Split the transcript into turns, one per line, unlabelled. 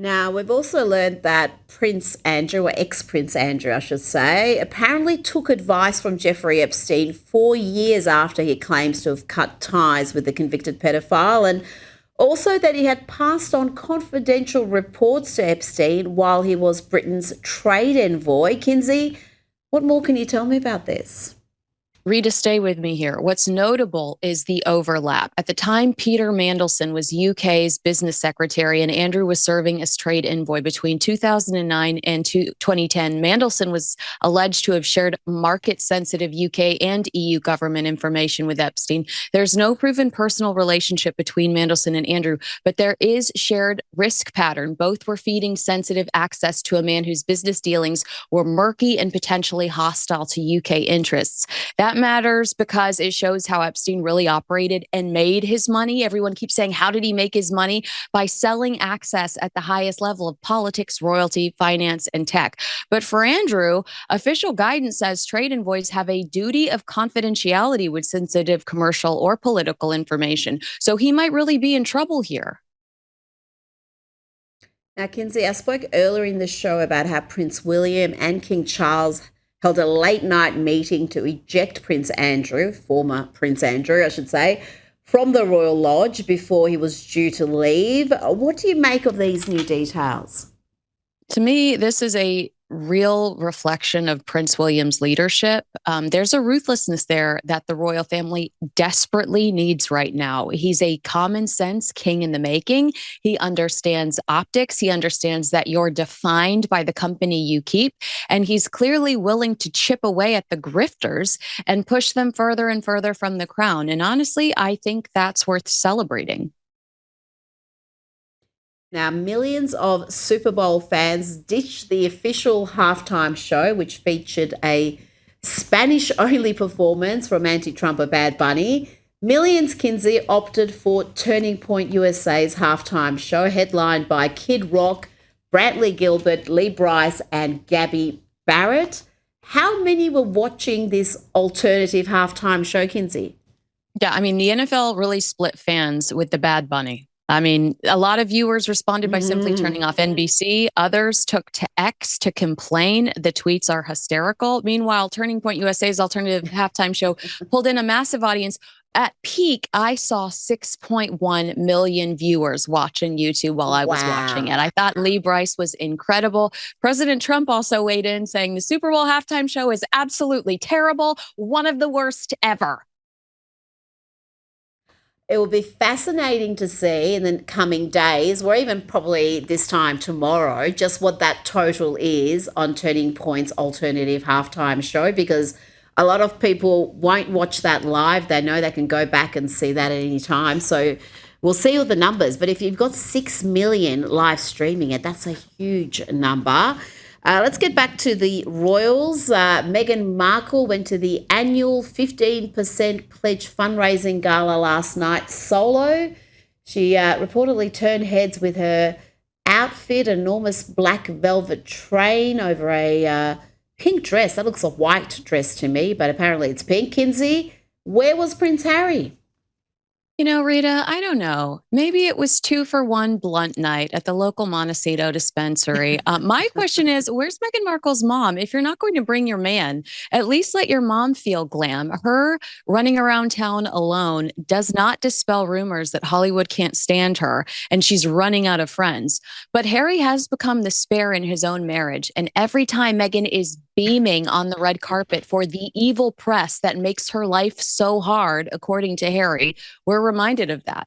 Now, we've also learned that Prince Andrew, or ex-Prince Andrew, I should say, apparently took advice from Jeffrey Epstein 4 years after he claims to have cut ties with the convicted pedophile, and also that he had passed on confidential reports to Epstein while he was Britain's trade envoy. Kinsey, what more can you tell me about this?
Rita, stay with me here. What's notable is the overlap. At the time, Peter Mandelson was UK's business secretary, and Andrew was serving as trade envoy between 2009 and 2010. Mandelson was alleged to have shared market sensitive UK and EU government information with Epstein. There's no proven personal relationship between Mandelson and Andrew, but there is shared risk pattern. Both were feeding sensitive access to a man whose business dealings were murky and potentially hostile to UK interests. That matters because it shows how Epstein really operated and made his money. Everyone keeps saying, how did he make his money? By selling access at the highest level of politics, royalty, finance, and tech. But for Andrew, official guidance says trade envoys have a duty of confidentiality with sensitive commercial or political information. So he might really be in trouble here.
Now, Kinsey, I spoke earlier in the show about how Prince William and King Charles held a late night meeting to eject Prince Andrew, former Prince Andrew, I should say, from the Royal Lodge before he was due to leave. What do you make of these new details?
To me, this is a real reflection of Prince William's leadership. There's a ruthlessness there that the royal family desperately needs right now. He's a common sense king in the making. He understands optics. He understands that you're defined by the company you keep. And he's clearly willing to chip away at the grifters and push them further and further from the crown. And honestly, I think that's worth celebrating.
Now, millions of Super Bowl fans ditched the official halftime show, which featured a Spanish only performance from anti Trumper Bad Bunny. Millions, Kinsey, opted for Turning Point USA's halftime show, headlined by Kid Rock, Brantley Gilbert, Lee Bryce, and Gabby Barrett. How many were watching this alternative halftime show, Kinsey?
Yeah, I mean, the NFL really split fans with the Bad Bunny. I mean, a lot of viewers responded by simply turning off NBC. Others took to X to complain. The tweets are hysterical. Meanwhile, Turning Point USA's alternative halftime show pulled in a massive audience. At peak, I saw 6.1 million viewers watching YouTube while I was watching it.
Wow.
I thought Lee Bryce was incredible. President Trump also weighed in saying the Super Bowl halftime show is absolutely terrible, one of the worst ever.
It will be fascinating to see in the coming days, or even probably this time tomorrow, just what that total is on Turning Point's alternative halftime show, because a lot of people won't watch that live. They know they can go back and see that at any time. So we'll see all the numbers. But if you've got 6 million live streaming it, that's a huge number. Let's get back to the royals. Meghan Markle went to the annual 15% pledge fundraising gala last night solo. She reportedly turned heads with her outfit, enormous black velvet train over a pink dress. That looks a white dress to me, but apparently it's pink. Kinsey, where was Prince Harry?
You know, Rita, I don't know. Maybe it was 2 for 1 blunt night at the local Montecito dispensary. My question is, where's Meghan Markle's mom? If you're not going to bring your man, at least let your mom feel glam. Her running around town alone does not dispel rumors that Hollywood can't stand her and she's running out of friends. But Harry has become the spare in his own marriage. And every time Meghan is beaming on the red carpet for the evil press that makes her life so hard, according to Harry, we're reminded of that.